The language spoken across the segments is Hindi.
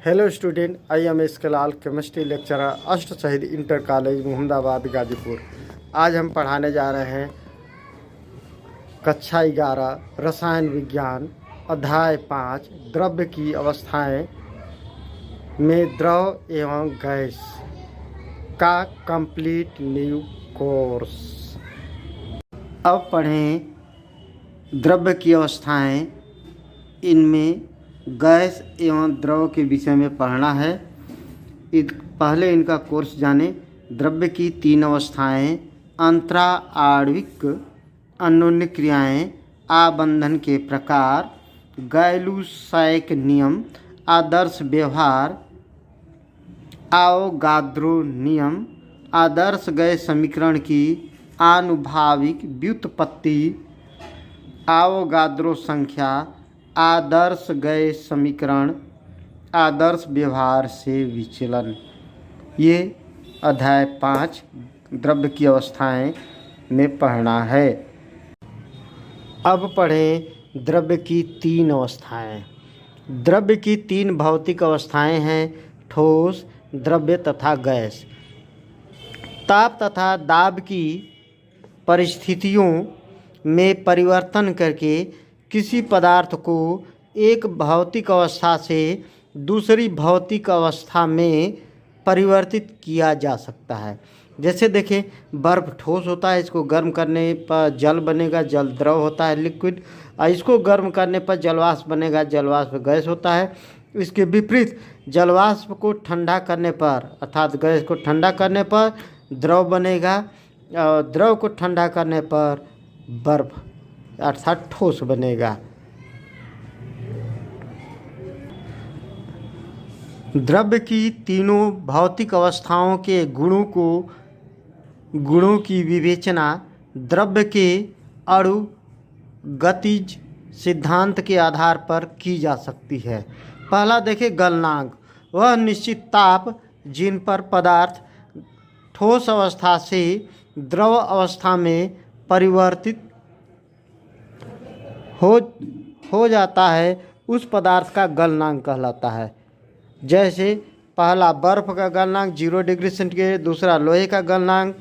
हेलो स्टूडेंट, आई एम इसकलाल, chemistry lecturer, Asht Shaheed inter college Mohammadabad Ghazipur. आज हम पढ़ाने जा रहे हैं कक्षा 11 रसायन विज्ञान अध्याय 5 द्रव्य की अवस्थाएं में द्रव एवं गैस का कंप्लीट न्यू कोर्स। अब पढ़ें द्रव्य की अवस्थाएं, इनमें गैस एवं द्रव के विषय में पढ़ना है। पहले इनका कोर्स जाने। द्रव्य की 3 अवस्थाएं, अंतरा आणविक अन्योन्य क्रियाएं, आबंधन के प्रकार, गैलुसैक नियम, आदर्श व्यवहार, आवोगाद्रो नियम, आदर्श गैस समीकरण की आनुभाविक व्युत्पत्ति, आवोगाद्रो संख्या, आदर्श गैस समीकरण, आदर्श व्यवहार से विचलन। ये अध्याय 5 द्रव्य की अवस्थाएं में पढ़ना है। अब पढ़ें द्रव्य की 3 अवस्थाएं। द्रव्य की 3 भौतिक अवस्थाएं हैं, ठोस, द्रव्य तथा गैस। ताप तथा दाब की परिस्थितियों में परिवर्तन करके किसी पदार्थ को एक भौतिक अवस्था से दूसरी भौतिक अवस्था में परिवर्तित किया जा सकता है। जैसे देखें, बर्फ़ ठोस होता है, इसको गर्म करने पर जल बनेगा, जल द्रव होता है लिक्विड। इसको गर्म करने पर जलवाष्प बनेगा, जलवाष्प गैस होता है। इसके विपरीत जलवाष्प को ठंडा करने पर अर्थात गैस को ठंडा करने पर द्रव बनेगा, द्रव को ठंडा करने पर बर्फ़ अर्थात ठोस बनेगा। द्रव्य की तीनों भौतिक अवस्थाओं के गुणों की विवेचना द्रव्य के अणु गतिज सिद्धांत के आधार पर की जा सकती है। पहला देखें, गलनांक। वह निश्चित ताप जिन पर पदार्थ ठोस अवस्था से द्रव अवस्था में परिवर्तित हो जाता है, उस पदार्थ का गलनांक कहलाता है। जैसे पहला बर्फ़ का गलनांक 0 डिग्री सेंटीग्रेड, दूसरा लोहे का गलनांक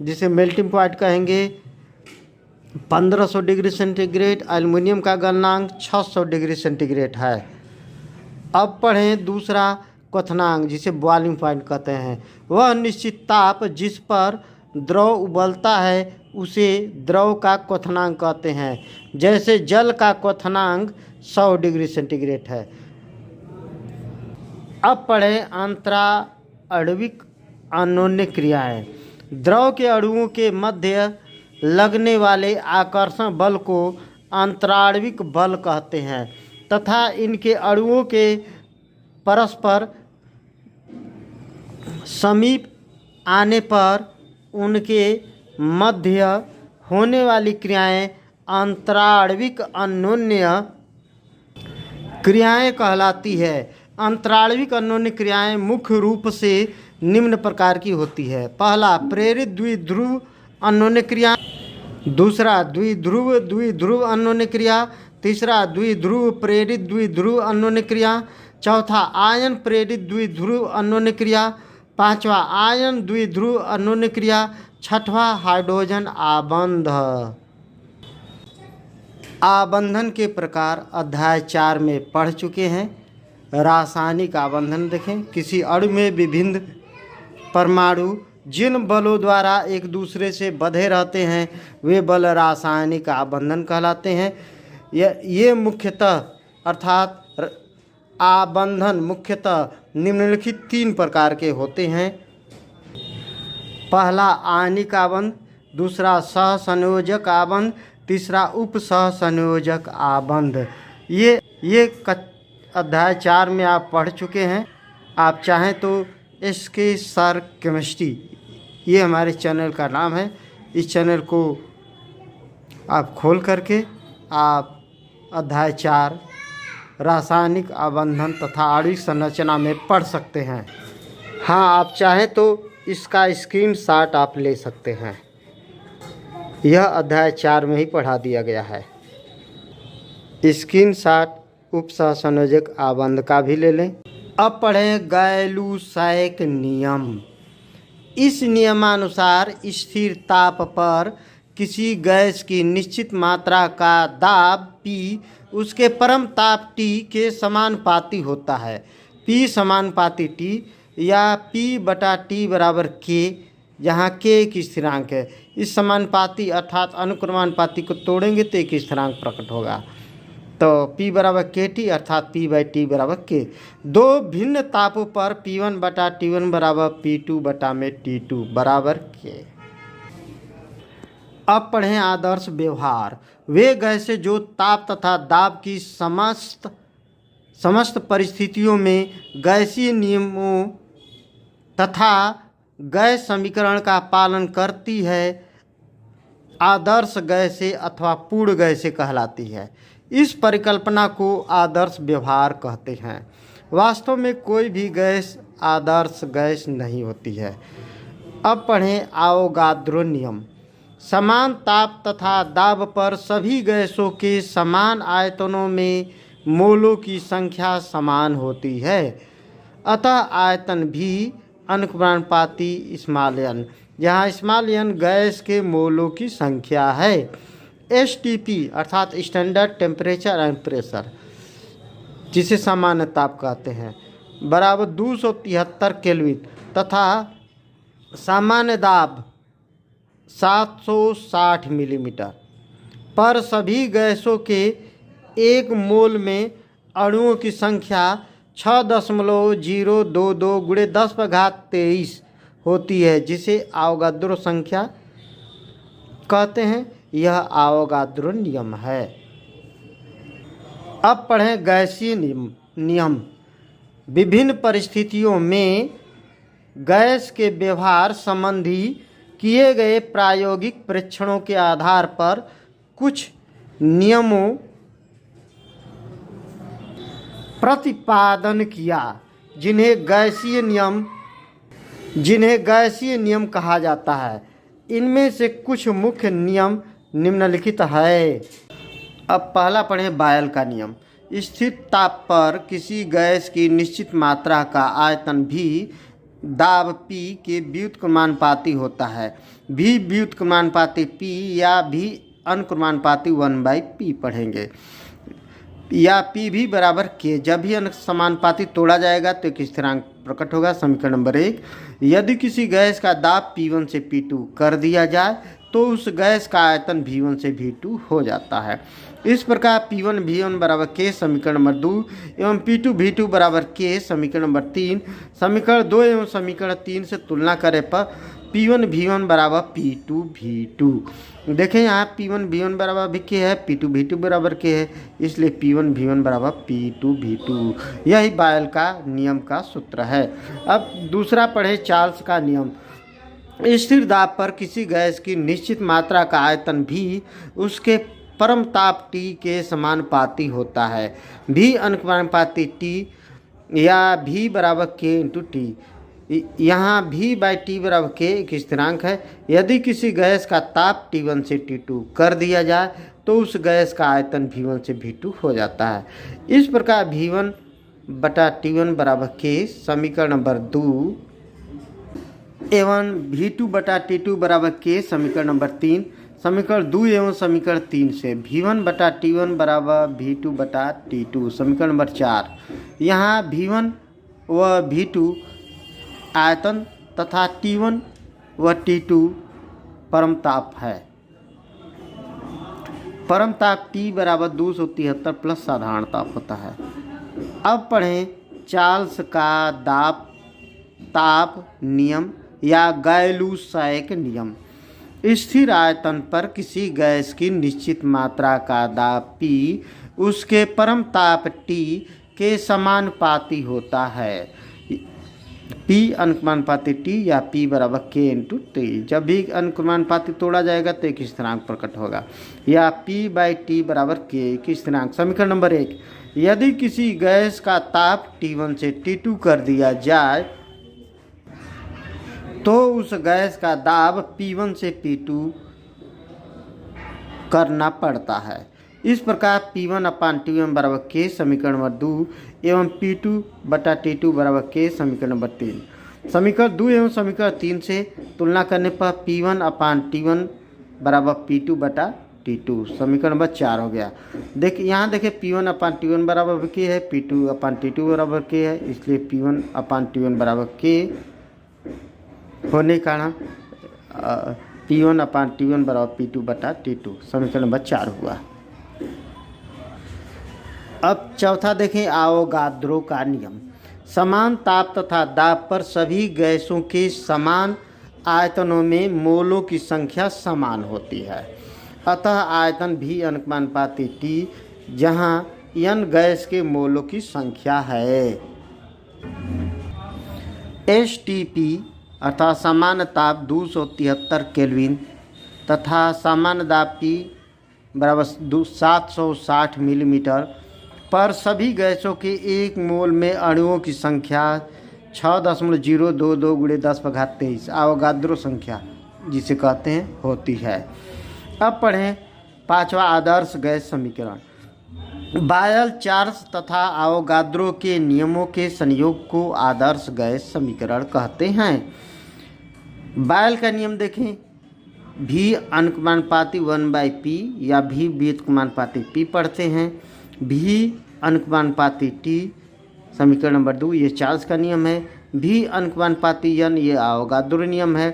जिसे मेल्टिंग पॉइंट कहेंगे 1500 डिग्री सेंटीग्रेड, एल्युमिनियम का गलनांक 600 डिग्री सेंटीग्रेड है। अब पढ़ें दूसरा क्वथनांक जिसे बॉइलिंग पॉइंट कहते हैं। वह निश्चित ताप जिस पर द्रव उबलता है उसे द्रव का क्वथनांक कहते हैं। जैसे जल का क्वथनांक 100 डिग्री सेंटीग्रेड है। अब पढ़ें अंतरा आणविक अन्योन्य क्रियाएं। द्रव के अणुओं के मध्य लगने वाले आकर्षण बल को अंतराण्विक बल कहते हैं तथा इनके अणुओं के परस्पर समीप आने पर उनके मध्य होने वाली क्रियाएं अंतराण्विक अन्योन्य क्रियाएं कहलाती है। अंतराण्विक अन्योन्य क्रियाएं मुख्य रूप से निम्न प्रकार की होती है। पहला, प्रेरित द्विध्रुव अन्योन्य क्रिया। दूसरा, द्विध्रुव अन्योन्य क्रिया। तीसरा, द्विध्रुव प्रेरित द्विध्रुव अन्योन्य क्रिया। चौथा, आयन प्रेरित द्विध्रुव अन्योन्य क्रिया। पांचवा, आयन द्विध्रुव अन्योन्य क्रिया। छठवां, हाइड्रोजन आबंध। आबंधन के प्रकार अध्याय 4 में पढ़ चुके हैं। रासायनिक आबंधन देखें। किसी अणु में विभिन्न परमाणु जिन बलों द्वारा एक दूसरे से बंधे रहते हैं वे बल रासायनिक आबंधन कहलाते हैं। ये मुख्यतः अर्थात आबंधन मुख्यतः निम्नलिखित 3 प्रकार के होते हैं। पहला, आयनिक आबंध। दूसरा, सहसंयोजक आबंध। तीसरा, उप सहसंयोजक आबंध। ये अध्याय 4 में आप पढ़ चुके हैं। आप चाहें तो इसके सर केमिस्ट्री, ये हमारे चैनल का नाम है, इस चैनल को आप खोल करके आप अध्याय 4 रासायनिक आबंधन तथा आणविक संरचना में पढ़ सकते हैं। हाँ, आप चाहें तो इसका स्क्रीनशॉट आप ले सकते हैं। यह अध्याय 4 में ही पढ़ा दिया गया है। स्क्रीनशॉट उप सहसंयोजक आबंध का भी ले लें। अब पढ़ें गैलूसैक नियम। इस नियमानुसार स्थिर ताप पर किसी गैस की निश्चित मात्रा का दाब P उसके परम ताप T के समानुपाती होता है। P समानुपाती T या P बटा T बराबर K, जहाँ K एक स्थिरांक है। इस समानुपाती अर्थात अनुक्रमानुपाती को तोड़ेंगे तो एक स्थिरांक प्रकट होगा। तो P बराबर के टी अर्थात P बाई टी बराबर के। दो भिन्न तापों पर P1 बटा T1 बराबर P2 बटा में T2 बराबर के। अब पढ़ें आदर्श व्यवहार। वे गैसें जो ताप तथा दाब की समस्त परिस्थितियों में गैसीय नियमों तथा गैस समीकरण का पालन करती है, आदर्श गैसें अथवा पूर्ण गैसें कहलाती है। इस परिकल्पना को आदर्श व्यवहार कहते हैं। वास्तव में कोई भी गैस आदर्श गैस नहीं होती है। अब पढ़ें आवोगाद्रो नियम। समान ताप तथा दाब पर सभी गैसों के समान आयतनों में मोलों की संख्या समान होती है, अतः आयतन भी अनुक्रमानुपाती स्मॉल n, जहाँ स्मॉल n गैस के मोलों की संख्या है। STP अर्थात स्टैंडर्ड टेम्परेचर एंड प्रेशर, जिसे सामान्य ताप कहते हैं, बराबर 273 केल्विन तथा सामान्य दाब 760 मिलीमीटर पर सभी गैसों के एक मोल में अणुओं की संख्या 6.022 गुणे 10⁻23 होती है, जिसे आवोगाद्रो संख्या कहते हैं। यह आवोगाद्रो नियम है। अब पढ़ें गैसीय नियम। विभिन्न परिस्थितियों में गैस के व्यवहार संबंधी किए गए प्रायोगिक परीक्षणों के आधार पर कुछ नियमों प्रतिपादन किया, जिन्हें गैसीय नियम कहा जाता है। इनमें से कुछ मुख्य नियम निम्नलिखित है। अब पहला पढ़ें बायल का नियम। स्थिर ताप पर किसी गैस की निश्चित मात्रा का आयतन भी दाब P के व्युत्क्रमानुपाती होता है। भी व्युत्क्रमानुपाती P या भी अनुक्रमानुपाती 1/P पढ़ेंगे, या P भी बराबर K। जब भी अनुसमानुपाती तोड़ा जाएगा तो एक स्थिरांक प्रकट होगा। समीकरण नंबर 1, यदि किसी गैस का दाब P1 से P2 कर दिया जाए तो उस गैस का आयतन V1 से V2 हो जाता है। इस प्रकार P1 V1 बराबर K समीकरण नंबर 2 एवं P2 V2 बराबर K समीकरण नंबर 3। समीकरण 2 एवं समीकरण 3 से तुलना करें पर P1 V1 बराबर P2 V2। देखें यहाँ P1 V1 बराबर K है, P2 V2 बराबर K है, इसलिए P1 V1 बराबर P2 V2। यही बायल का नियम का सूत्र है। अब दूसरा पढ़े चार्ल्स का नियम। स्थिर दाब पर किसी गैस की निश्चित मात्रा का आयतन भी उसके परम ताप T के समानुपाती होता है। भी अनुक्रमानुपाती T या V बराबर K इंटू T। यहाँ V बाई T बराबर K एक स्थिरांक है। यदि किसी गैस का ताप T1 से T2 कर दिया जाए तो उस गैस का आयतन V1 से V2 हो जाता है। इस प्रकार V1 बटा T1 बराबर K समीकरण नंबर 2 एवं V2 बटा T2 बराबर K समीकरण नंबर 3। समीकरण 2 एवं समीकरण 3 से V1 बटा T1 बराबर V2 बटा T2 समीकरण नंबर 4। यहाँ V1 व V2 आयतन तथा T1 व T2 परम ताप है। परम ताप T बराबर 273 प्लस साधारण ताप होता है। अब पढ़ें चार्ल्स का ताप नियम या गैलूसैक नियम। स्थिर आयतन पर किसी गैस की निश्चित मात्रा का दाब P उसके परम ताप T के समानुपाती होता है। P अनुक्रमानुपाती T या P बराबर K इंटू T। जब भी अनुक्रमानुपाती तोड़ा जाएगा तो एक स्थिरांक प्रकट होगा, या P बाई T बराबर K एक स्थिरांक। समीकरण नंबर 1, यदि किसी गैस का ताप T1 से T2 कर दिया जाए तो उस गैस का दाब P1 से P2 करना पड़ता है। इस प्रकार P1/T1 बराबर K समीकरण नंबर 2 एवं P2/T2 बराबर K समीकरण नंबर 3। समीकरण 2 एवं समीकरण 3 से तुलना करने पर P1/T1 बराबर P2/T2 समीकरण नंबर 4 हो गया। यहाँ देखिए P1/T1 बराबर K है, P2/T2 बराबर K है, इसलिए P1/T1 बराबर K होने के कारण P1/T1 बराबर P2/T2 समीकरण नंबर 4 हुआ। अब चौथा देखें, आवोगाद्रो का नियम। समान ताप तथा दाब पर सभी गैसों के समान आयतनों में मोलों की संख्या समान होती है, अतः आयतन भी अनुपाती T, जहाँ N गैस के मोलों की संख्या है। STP अर्थात सामान्य ताप 273 केल्विन तथा सामान्य दाब P बराबर 760 मिलीमीटर पर सभी गैसों के एक मोल में अणुओं की संख्या 6.022 × 10⁻23 आवोगाद्रो संख्या जिसे कहते हैं होती है। अब पढ़ें पांचवा आदर्श गैस समीकरण। बायल, चार्ल्स तथा आवोगाद्रो के नियमों के संयोग को आदर्श गैस समीकरण कहते हैं। बायल का नियम देखें, V अनुपाती 1/P या V व्युत्क्रमानुपाती P पढ़ते हैं। V अनुपाती T समीकरण नंबर 2 ये चार्ल्स का नियम है। V अनुपाती N ये आवोगाद्रो नियम है।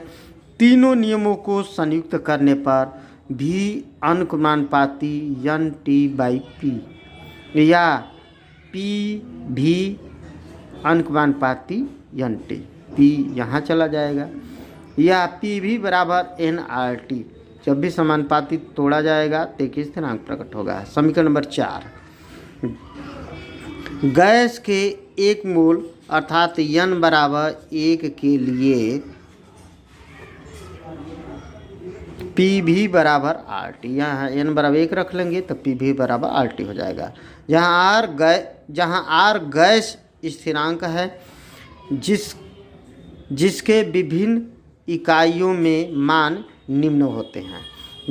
तीनों नियमों को संयुक्त करने पर V अनुपाती NT/P या P V अनुपाती NT, P यहाँ चला जाएगा, या PV बराबर nRT। जब भी समानुपाती तोड़ा जाएगा तो एक स्थिरांक प्रकट होगा। समीकरण नंबर 4, गैस के एक मोल अर्थात N बराबर 1 के लिए PV बराबर RT, यहाँ N बराबर 1 रख लेंगे तो PV बराबर RT हो जाएगा। जहाँ R गैस स्थिरांक है जिसके विभिन्न इकाइयों में मान निम्न होते हैं।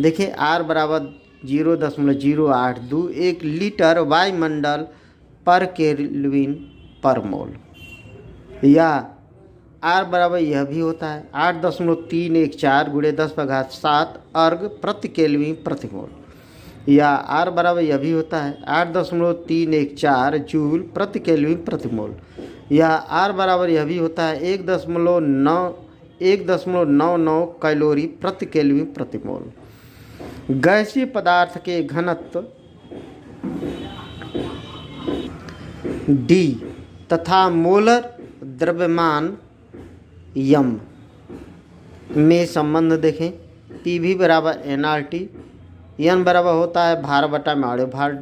देखिए R बराबर 0.082 1 लीटर वायुमंडल पर केल्विन पर मोल, या R बराबर यह भी होता है 8.314 × 10⁻7 अर्ग प्रति केल्विन प्रति मोल, या R बराबर यह भी होता है 8.314 जूल प्रति केल्विन प्रति मोल, या R बराबर यह भी होता है 1.99 कैलोरी प्रति केल्विन प्रति मोल। गैसीय पदार्थ के घनत्व D तथा मोलर द्रव्यमान M में संबंध देखें। PV बराबर nRT, N बराबर होता है भार बटा में अणु भार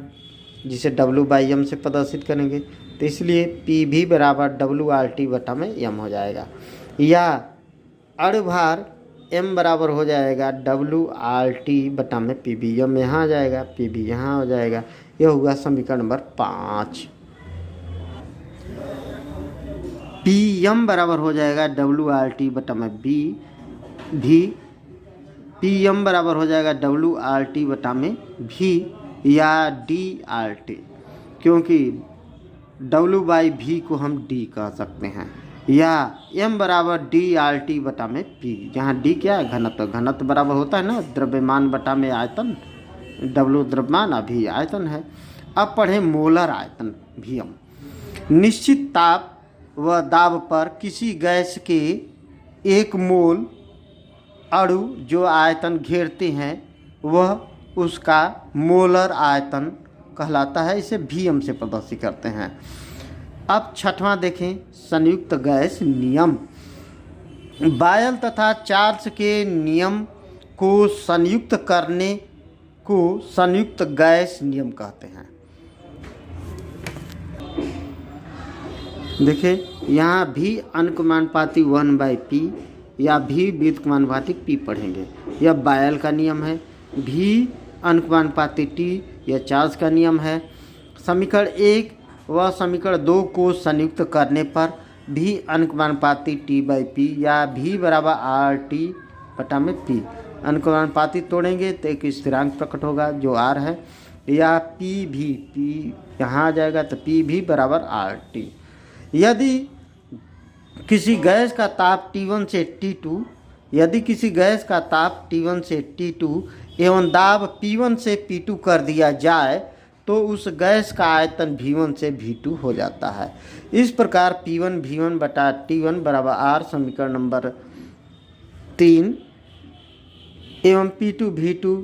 जिसे W/M से प्रदर्शित करेंगे, तो इसलिए PV बराबर WRT बटा में M हो जाएगा, या अणु भार M बराबर हो जाएगा WRT बटा में PV, M यहाँ आ जाएगा, PV यहाँ हो जाएगा। यह हुआ समीकरण नंबर 5। PM बराबर हो जाएगा WRT बटा में PM बराबर हो जाएगा WRT बटा में V या DRT, क्योंकि W/V को हम D कह सकते हैं, या M बराबर DRT बटा में P, जहाँ D क्या है घनत्व, घनत्व बराबर होता है ना द्रव्यमान बटा में आयतन, W द्रव्यमान अभी आयतन है। अब पढ़ें मोलर आयतन VM। निश्चित ताप व दाब पर किसी गैस के एक मोल अणु जो आयतन घेरते हैं वह उसका मोलर आयतन कहलाता है, इसे VM से प्रदर्शित करते हैं। अब छठवां देखें, संयुक्त गैस नियम। बायल तथा चार्ल्स के नियम को संयुक्त करने को संयुक्त गैस नियम कहते हैं। देखिए यहाँ भी अनुपाती 1/P या भी व्युत्क्रमानुपाती P पढ़ेंगे, यह बायल का नियम है। भी अनुपाती T यह चार्ल्स का नियम है। समीकरण 1 व समीकरण 2 को संयुक्त करने पर भी अनुपाती T/P या V बराबर RT बटा में P, अनुपाती तोड़ेंगे तो एक स्थिरांक प्रकट होगा जो R है। या पी भी, पी यहाँ आ जाएगा तो पी भी बराबर आर टी। यदि किसी गैस का ताप T1 से T2, यदि किसी गैस का ताप T1 से T2 एवं दाब P1 से P2 कर दिया जाए तो उस गैस का आयतन V1 से V2 हो जाता है। इस प्रकार P1 V1 बटा T1 बराबर आर समीकरण नंबर 3 एवं P2 V2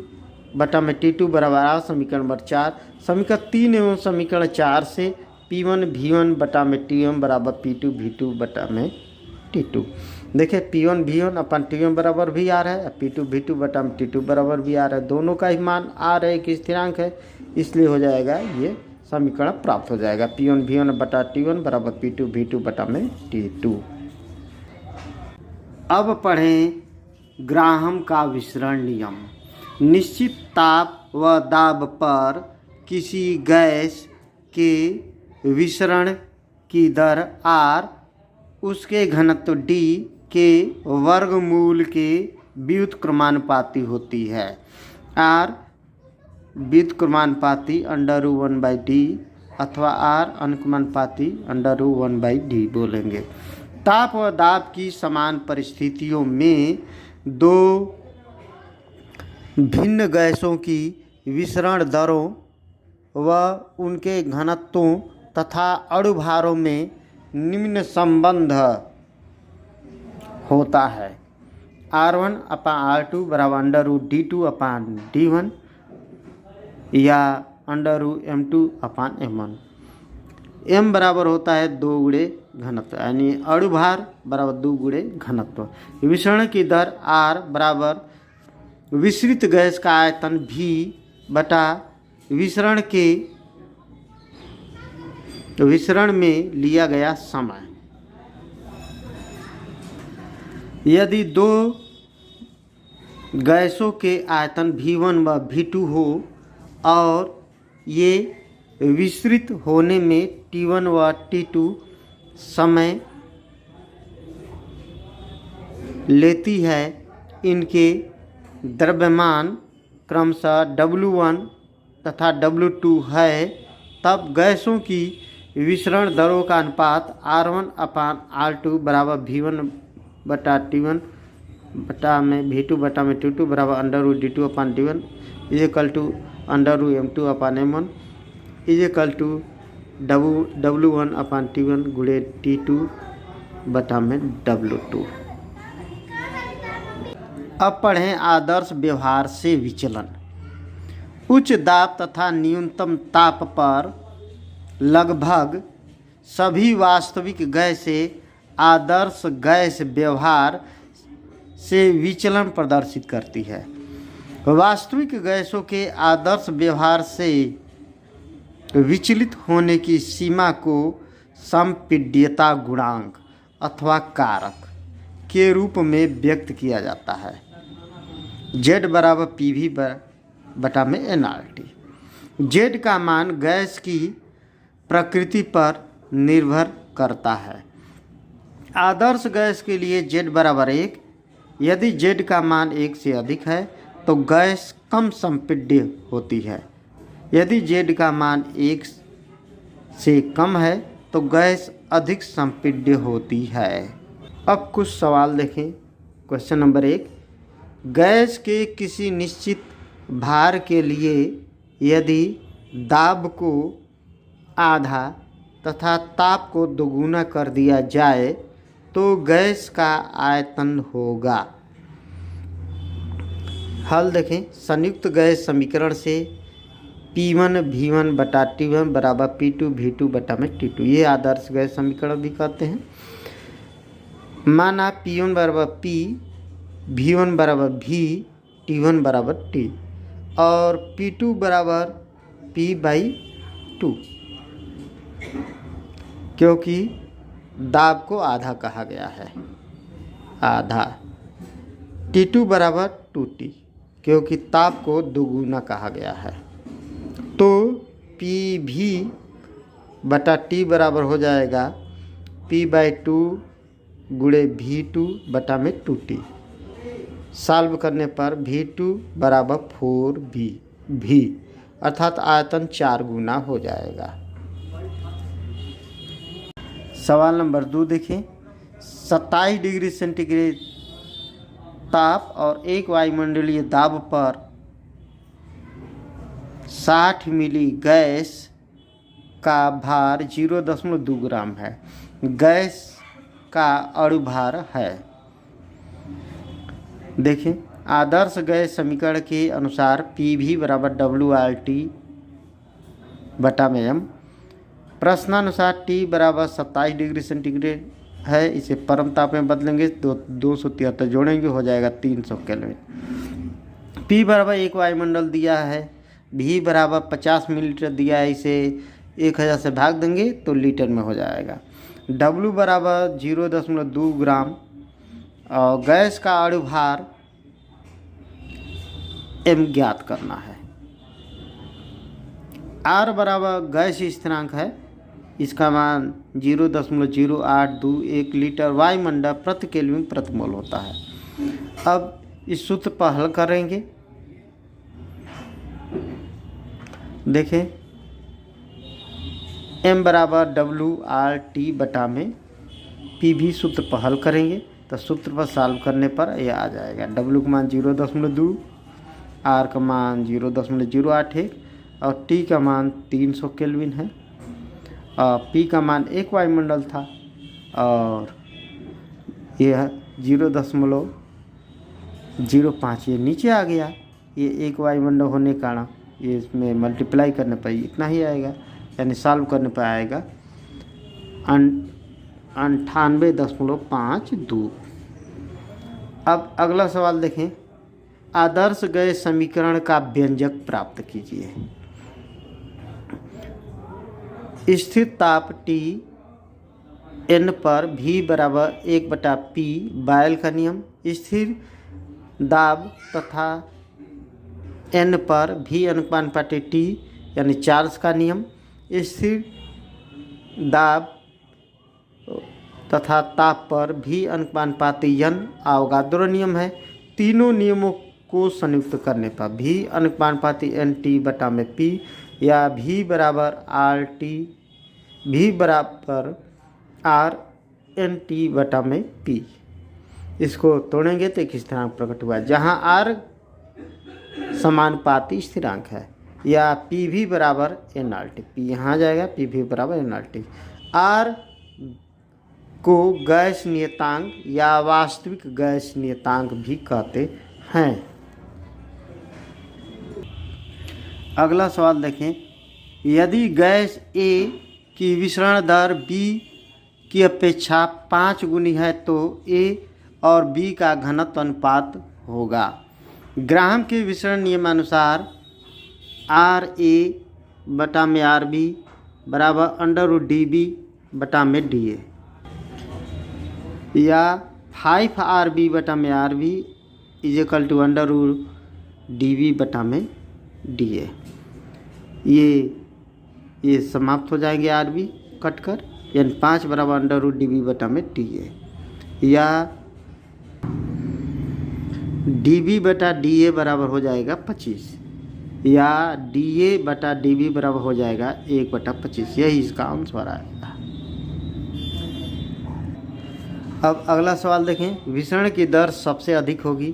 बटा में T2 बराबर आर समीकरण नंबर 4। समीकरण 3 एवं समीकरण 4 से P1 V1 बटा में T1 बराबर P2 V2 बटा में T2। देखिए P1 V1 अपन T1 बराबर भी आ रहा है, P2 V2 बटा में T2 बराबर भी आ रहा है। दोनों का ही मान आ रहा है कि स्थिरांक है, इसलिए हो जाएगा ये समीकरण प्राप्त हो जाएगा। P1 V1 बटा T1 बराबर P2 V2 बटा में T2। अब पढ़ें ग्राहम का विसरण नियम। निश्चित ताप व दाब पर किसी गैस के विसरण की दर R उसके घनत्व D के वर्गमूल के व्युत्क्रमानुपाती होती है। R व्युत्क्रमानुपाती √1/d अथवा R अनुक्रमानुपाती √1/d बोलेंगे। ताप व दाब की समान परिस्थितियों में दो भिन्न गैसों की विसरण दरों व उनके घनत्वों तथा अणुभारों में निम्न संबंध होता है। R1 अपान R2 बराबर √D2 अपान D1 या √M2 अपान M1। M बराबर होता है 2 गुणे घनत्व, यानी अणुभार बराबर 2 गुणे घनत्व। विसरण की दर R बराबर विसरित गैस का आयतन V बटा विसरण में लिया गया समय। यदि दो गैसों के आयतन V1 व V2 हो और ये विसरित होने में T1 व T2 समय लेती है, इनके द्रव्यमान क्रमशः W1 तथा W2 है, तब गैसों की विसरण दरों का अनुपात R1 अपान R2 बराबर V1 बटा T1 बटा में V2 बटा में T2 बराबर √D2 upon D1 is equal to √M2 upon M1 is equal to W1 upon T1 गुणे T2 बटा में W2। अब पढ़ें आदर्श व्यवहार से विचलन। उच्च दाब तथा न्यूनतम ताप पर लगभग सभी वास्तविक गैसें आदर्श गैस व्यवहार से विचलन प्रदर्शित करती है। वास्तविक गैसों के आदर्श व्यवहार से विचलित होने की सीमा को संपीड्यता गुणांक अथवा कारक के रूप में व्यक्त किया जाता है। Z बराबर PV बटा में nRT। Z का मान गैस की प्रकृति पर निर्भर करता है। आदर्श गैस के लिए Z बराबर 1। यदि Z का मान 1 से अधिक है तो गैस कम संपीड्य होती है। यदि Z का मान 1 से कम है तो गैस अधिक संपीड्य होती है। अब कुछ सवाल देखें। क्वेश्चन नंबर 1, गैस के किसी निश्चित भार के लिए यदि दाब को आधा तथा ताप को दोगुना कर दिया जाए तो गैस का आयतन होगा। हल देखें। संयुक्त गैस समीकरण से P1 V1 बटा T1 बराबर P2 V2 बटा में T2, ये आदर्श गैस समीकरण भी कहते हैं। माना P1 बराबर P, V1 बराबर V, T1 बराबर T और P2 बराबर P/2, क्योंकि दाब को आधा कहा गया है, आधा। T2 बराबर 2T, क्योंकि ताप को दोगुना कहा गया है। तो PV बटा T बराबर हो जाएगा P/2 गुणे V2 बटा में 2T। सॉल्व करने पर V2 बराबर 4V अर्थात आयतन 4 गुना हो जाएगा। सवाल नंबर 2 देखें। 27 डिग्री सेंटीग्रेड ताप और 1 वायुमंडलीय दाब पर 60 मिली गैस का भार 0.2 ग्राम है। गैस का अणुभार है। देखें, आदर्श गैस समीकरण के अनुसार PV बराबर WRT/m। प्रश्नानुसार T बराबर 27 डिग्री सेंटीग्रेड है। इसे परम ताप में बदलेंगे तो 273 जोड़ेंगे, हो जाएगा 300 केल्विन। P बराबर 1 वायुमंडल दिया है। V बराबर 50 मिलीलीटर दिया है। इसे 1000 से भाग देंगे तो लीटर में हो जाएगा। W बराबर 0.2 ग्राम और गैस का अणुभार m ज्ञात करना है। R बराबर गैस स्थिरांक है। इसका मान 0.0821 लीटर वायुमंडल प्रति केल्विन प्रति मोल होता है। अब इस सूत्र पर हल करेंगे। देखें, m बराबर WRT/में PV सूत्र पर हल करेंगे तो सूत्र पर सॉल्व करने पर यह आ जाएगा। W का मान 0.2, R का मान 0.081 और T का मान 300 केल्विन है। और P का मान 1 वायुमंडल था और यह 0.05 ये नीचे आ गया। ये 1 वायुमंडल होने के कारण ये इसमें मल्टीप्लाई करने पर इतना ही आएगा, यानी सॉल्व करने पर आएगा 98.52। अब अगला सवाल देखें। आदर्श गैस समीकरण का व्यंजक प्राप्त कीजिए। स्थिर ताप T n पर V बराबर 1/P बायल का नियम। स्थिर दाब तथा n पर V अनुपात T यानी चार्ज का नियम। स्थिर दाब तथा ताप पर V अनुपात n अवोगाद्रो नियम है। तीनों नियमों को संयुक्त करने पर V अनुपात NT/P या V बराबर RNT/P। इसको तोड़ेंगे तो एक स्थिरांक प्रकट हुआ जहाँ R समानुपाती स्थिरांक है या PV बराबर NRT। P यहाँ जाएगा, PV बराबर NRT। R को गैस नियतांक या वास्तविक गैस नियतांक भी कहते हैं। अगला सवाल देखें। यदि गैस A की विसरण दर B की अपेक्षा 5 गुनी है तो A और B का घनत्व अनुपात होगा। ग्राहम के विसरण नियमानुसार RA/RB बराबर √dB/dA या 5RB/RB =√dB/dA। ये समाप्त हो जाएंगे RB कट कर, यानी 5 बराबर √dB/dA या dB/dA बराबर हो जाएगा 25 या dA/dB बराबर हो जाएगा 1/25। यही इसका आंसर आएगा। अब अगला सवाल देखें। विसरण की दर सबसे अधिक होगी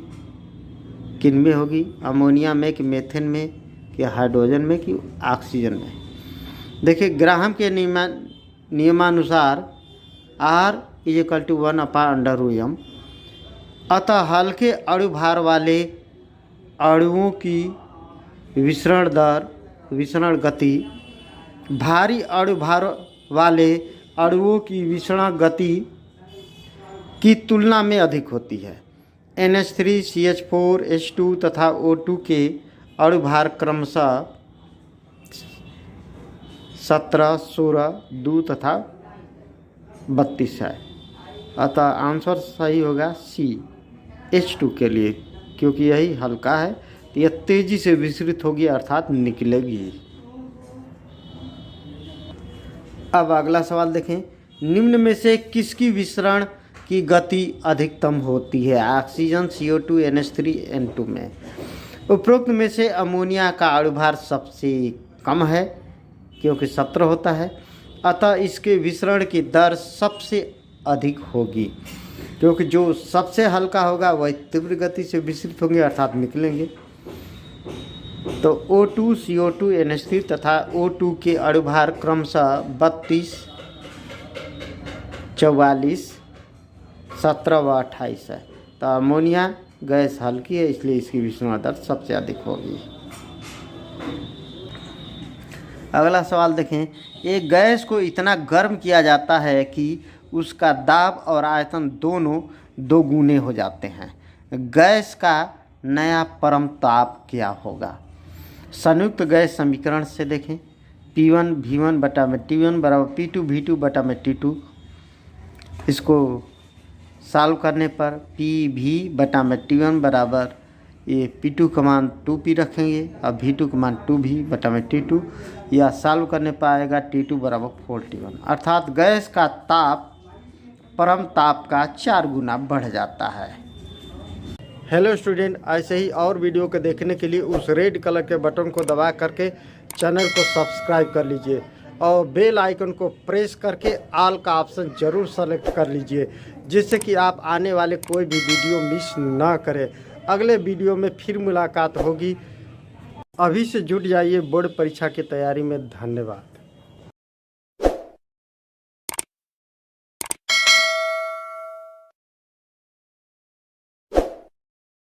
किन में होगी? अमोनिया में कि मेथेन में कि हाइड्रोजन में कि ऑक्सीजन में? देखिए, ग्राहम के नियमानुसार R = 1/√m। अतः हल्के अणुभार वाले अणुओं की विसरण गति भारी अणुभार वाले अणुओं की विसरण गति की तुलना में अधिक होती है। NH3, CH4, H2 तथा O2 के अणुभार क्रमशः 17, 16, 2 तथा 32 है। अतः आंसर सही होगा C H2 के लिए, क्योंकि यही हल्का है तो यह तेजी से विसरित होगी अर्थात निकलेगी। अब अगला सवाल देखें। निम्न में से किसकी विसरण की गति अधिकतम होती है? ऑक्सीजन, CO2, NH3, N2 में? उपरोक्त में से अमोनिया का अणुभार सबसे कम है क्योंकि 17 होता है, अतः इसके विसरण की दर सबसे अधिक होगी क्योंकि जो सबसे हल्का होगा वह तीव्र गति से विसरित होंगे अर्थात निकलेंगे। तो O2, CO2, NH3 तथा O2 के अणुभार क्रमशः 32, 44, 17 व 28 है। तो अमोनिया गैस हल्की है इसलिए इसकी विसरण दर सबसे अधिक होगी। अगला सवाल देखें, एक गैस को इतना गर्म किया जाता है कि उसका दाब और आयतन दोनों दोगुने हो जाते हैं। गैस का नया परम ताप क्या होगा? संयुक्त गैस समीकरण से देखें, P1 V1 बटा में T1 बराबर P2 V2 बटा में T2। इसको सॉल्व करने पर PV बटा में T1 बराबर ये P2 का मान 2P रखेंगे और V2 का मान 2V बटा में T2। यह सॉल्व करने पर आएगा T2 बराबर 4T1, अर्थात गैस का ताप परम ताप का 4 गुना बढ़ जाता है। हेलो स्टूडेंट, ऐसे ही और वीडियो को देखने के लिए उस रेड कलर के बटन को दबा करके चैनल को सब्सक्राइब कर लीजिए और बेल आइकन को प्रेस करके ऑल का ऑप्शन ज़रूर सेलेक्ट कर लीजिए, जिससे कि आप आने वाले कोई भी वीडियो मिस ना करें। अगले वीडियो में फिर मुलाकात होगी। अभी से जुट जाइए बोर्ड परीक्षा की तैयारी में। धन्यवाद।